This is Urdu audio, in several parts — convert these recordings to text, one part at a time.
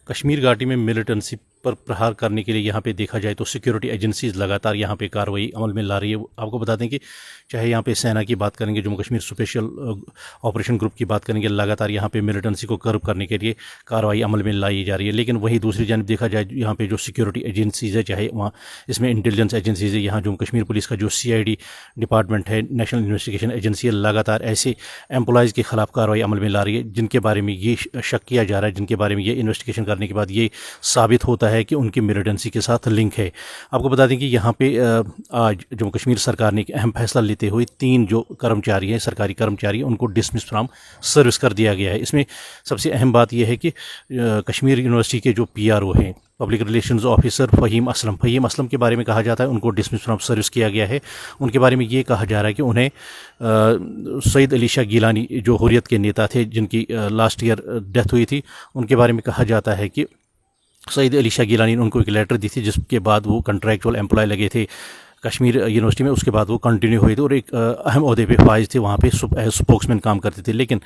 کشمیر گھاٹی میں ملیٹنسی پر پرہار کرنے کے لیے یہاں پہ دیکھا جائے تو سیکیورٹی ایجنسیز لگاتار یہاں پہ کارروائی عمل میں لا رہی ہے. آپ کو بتا دیں کہ چاہے یہاں پہ سینا کی بات کریں گے, Jammu Kashmir special operation group کی بات کریں گے, لگاتار یہاں پہ ملیٹنسی کو کرب کرنے کے لیے کارروائی عمل میں لائی جا رہی ہے. لیکن وہی دوسری جانب دیکھا جائے یہاں پہ جو سیکیورٹی ایجنسیز ہے, چاہے وہاں اس میں انٹیلیجنس ایجنسیز ہے, یہاں جموں کشمیر پولیس کا جو CID ڈپارٹمنٹ ہے, نیشنل انویسٹیگیشن ایجنسی ہے, لگاتار ایسے امپلائز کے خلاف کارروائی عمل میں لا رہی ہے جن کے بارے میں یہ شک کیا جا رہا ہے, جن کے بارے میں یہ انویسٹیگیشن کرنے کے بعد یہ ثابت ہوتا ہے کہ ان کی ملیٹنسی کے ساتھ لنک ہے. آپ کو بتا دیں کہ یہاں پہ آج جموں کشمیر سرکار نے ایک اہم فیصلہ لیتے ہوئے 3 جو کرمچاری ہیں, سرکاری کرمچاری, ان کو ڈسمس فرام سروس کر دیا گیا ہے. اس میں سب سے اہم بات یہ ہے کہ کشمیر یونیورسٹی کے جو PRO ہیں, public relations officer Faheem Aslam کے بارے میں کہا جاتا ہے ان کو ڈسمس فرام سروس کیا گیا ہے. ان کے بارے میں یہ کہا جا رہا ہے کہ انہیں سعید علی شاہ گیلانی جو حریت کے نیتا تھے, جن کی لاسٹ ایئر ڈیتھ ہوئی تھی, ان کے بارے میں کہا جاتا ہے کہ سعید علی شاہ گیلانی نے ان کو ایک لیٹر دی تھی, جس کے بعد وہ کنٹریکچوئل امپلائی لگے تھے کشمیر یونیورسٹی میں. اس کے بعد وہ کنٹینیو ہوئے تھے اور ایک اہم عہدے پہ فائز تھے, وہاں پہ اسپوکس مین کام کرتے تھے. لیکن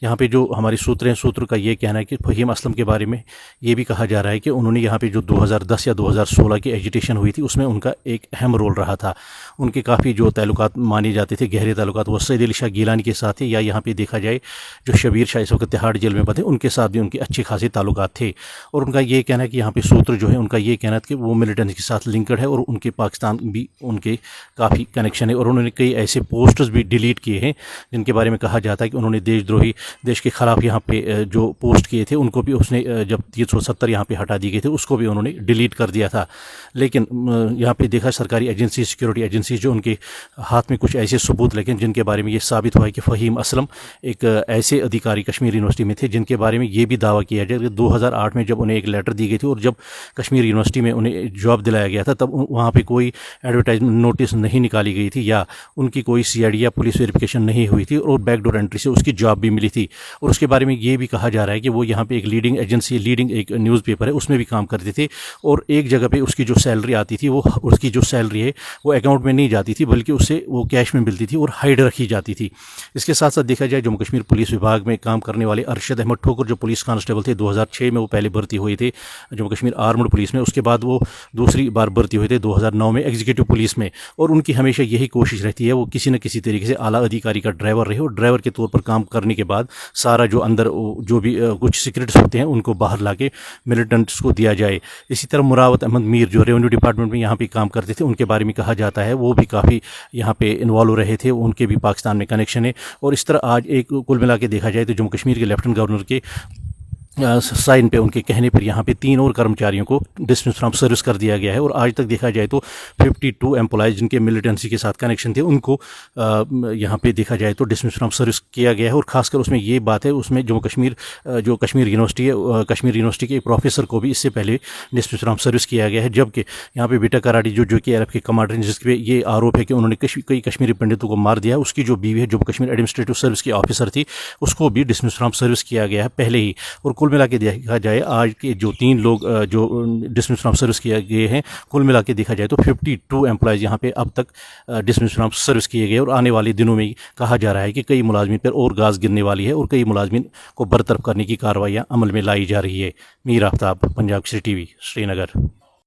یہاں پہ جو ہماری سوتر کا یہ کہنا ہے کہ فہیم اسلم کے بارے میں یہ بھی کہا جا رہا ہے کہ انہوں نے یہاں پہ جو 2010 یا 2016 کی ایجیٹیشن ہوئی تھی, اس میں ان کا ایک اہم رول رہا تھا. ان کے کافی جو تعلقات مانے جاتے تھے, گہرے تعلقات, وہ سعید علی شاہ گیلانی کے ساتھ تھے, یا یہاں پہ دیکھا جائے جو شبیر شاہ اس وقت تہاڑ جیل میں بندے, ان کے ساتھ بھی ان کے اچھے خاصے تعلقات تھے. اور ان کا یہ کہنا ہے کہ یہاں پہ سوتر جو ہے ان کا یہ کہنا ہے کہ وہ ملیٹنسی کے ساتھ لنکڈ ہے, اور ان کے پاکستان بھی ان کے کافی کنیکشن ہے. اور انہوں نے کئی ایسے پوسٹرز بھی ڈیلیٹ کیے ہیں جن کے بارے میں کہا جاتا ہے کہ انہوں نے دیش کے خلاف یہاں پہ جو پوسٹ کیے تھے, ان کو بھی اس نے جب 370 یہاں پہ ہٹا دی گئے تھے, اس کو بھی انہوں نے ڈیلیٹ کر دیا تھا. لیکن یہاں پہ دیکھا سرکاری ایجنسی, سیکیورٹی ایجنسی جو ان کے ہاتھ میں کچھ ایسے ثبوت, لیکن جن کے بارے میں یہ ثابت ہوا ہے کہ فہیم اسلم ایک ایسے ادھیکاری کشمیر یونیورسٹی میں تھے جن کے بارے میں یہ بھی دعویٰ کیا جائے کہ 2008 میں جب انہیں ایک لیٹر دی گئی تھی اور جب کشمیر یونیورسٹی میں انہیں جاب دلایا گیا تھا, تب وہاں پہ کوئی ایڈورٹائزمنٹ نوٹس نہیں نکالی گئی تھی, یا ان کی کوئی CID یا پولیس ویریفیکیشن نہیں ہوئی تھی, اور بیک ڈور انٹری سے اس کی جاب بھی ملی تھی. اور اس کے بارے میں یہ بھی کہا جا رہا ہے کہ وہ یہاں پہ ایک لیڈنگ ایجنسی, ایک نیوز پیپر ہے, اس میں بھی کام کرتے تھے, اور ایک جگہ پہ اس کی جو سیلری آتی تھی, وہ اس کی جو سیلری ہے وہ اکاؤنٹ میں نہیں جاتی تھی, بلکہ اس سے وہ کیش میں ملتی تھی اور ہائڈ رکھی جاتی تھی. اس کے ساتھ ساتھ دیکھا جائے جموں کشمیر پولیس وبھاگ میں کام کرنے والے ارشد احمد ٹھوکر جو پولیس کانسٹیبل تھے, 2006 میں وہ پہلے بھرتی ہوئے تھے جموں کشمیر آرمڈ پولیس میں, اس کے بعد وہ دوسری بار بھرتی ہوئے تھے 2009 میں ایگزیکٹو پولیس میں. اور ان کی ہمیشہ یہی کوشش رہتی ہے وہ کسی نہ کسی طریقے سے اعلیٰ ادھیکاری کا ڈرائیور رہے, اور ڈرائیور کے طور پر کام کرنے کے بعد سارا جو اندر جو بھی کچھ سیکرٹس ہوتے ہیں ان کو باہر لا کے ملیٹنٹس کو دیا جائے. اسی طرح مراوت احمد میر جو ریونیو ڈپارٹمنٹ میں یہاں پہ کام کرتے تھے, ان کے بارے میں کہا جاتا ہے وہ بھی کافی یہاں پہ انوالو رہے تھے, ان کے بھی پاکستان میں کنیکشن ہے. اور اس طرح آج ایک کل ملا کے دیکھا جائے تو جموں کشمیر کے لیفٹنٹ گورنر کے سائن پہ, ان کے کہنے پر یہاں پہ 3 اور کرمچاریوں کو ڈسمس فرام سروس کر دیا گیا ہے. اور آج تک دیکھا جائے تو 52 امپلائز جن کے ملیٹنسی کے ساتھ کنیکشن تھے, ان کو یہاں پہ دیکھا جائے تو ڈسمس فرام سروس کیا گیا ہے. اور خاص کر اس میں یہ بات ہے, اس میں جموں کشمیر جو کشمیر یونیورسٹی ہے, کشمیر یونیورسٹی کے ایک پروفیسر کو بھی اس سے پہلے ڈسمس فرام سروس کیا گیا ہے. جبکہ یہاں پہ بیٹا کراڑی جو KRF کے کمانڈر ہیں, جس پہ یہ آروپ ہے کہ انہوں نے کئی کشمیری پنڈتوں کو مار دیا ہے, اس کی جو بیوی ہے جموں کشمیر ایڈمنسٹریٹو سروس کی آفیسر تھی, اس کو بھی ڈسمس فرام سروس کیا گیا ہے پہلے ہی. اور کل ملا کے دیکھا جائے آج کے جو 3 لوگ جو ڈسمس فرام سروس کیے گئے ہیں, کل ملا کے دیکھا جائے تو 52 امپلائز یہاں پہ اب تک ڈسمس فرام سروس کیے گئے. اور آنے والے دنوں میں کہا جا رہا ہے کہ کئی ملازمین پر اور گاز گرنے والی ہے, اور کئی ملازمین کو برطرف کرنے کی کارروائیاں عمل میں لائی جا رہی ہے. میر آفتاب, پنجاب کیسری TV, سری نگر.